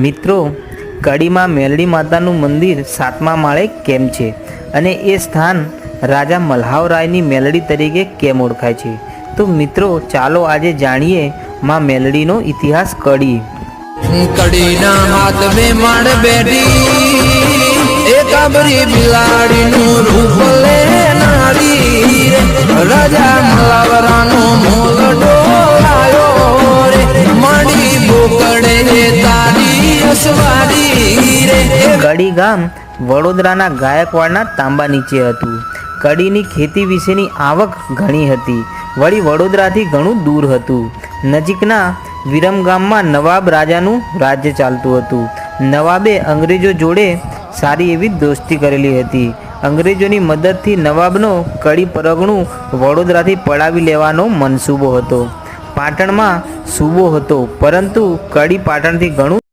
મિત્રો, કડીમાં મેલડી માતાનું મંદિર 7મા માળે કેમ છે અને એ સ્થાન રાજા મલ્હાવરાયની મેલડી તરીકે કેમ ઓળખાય છે? તો મિત્રો, ચાલો આજે જાણીએ માં મેલડીનો ઇતિહાસ. કડીના હાથ મે માડ બેઠી એ કાબરી બિલાડીનું રૂપ લેનારી રે, રાજા મલ્હાવરાનો મોલડો આયો રે, માડી બોકડે તારી અસવારી રે. કડી ગામ વડોદરાના ગાયકવાડના તાંબા નીચે હતું. કડીની ખેતી વિશેની આવક ઘણી હતી, વળી વડોદરાથી ઘણું દૂર હતું. નજીકના વિરમગામમાં નવાબ રાજાનું રાજ્ય ચાલતું હતું. નવાબે અંગ્રેજો જોડે સારી એવી દોસ્તી કરેલી હતી. અંગ્રેજોની મદદથી નવાબનો કડી પરગણું વડોદરાથી પડાવી લેવાનો મનસૂબો હતો. પાટણમાં સૂબો હતો, પરંતુ કડી પાટણથી ઘણું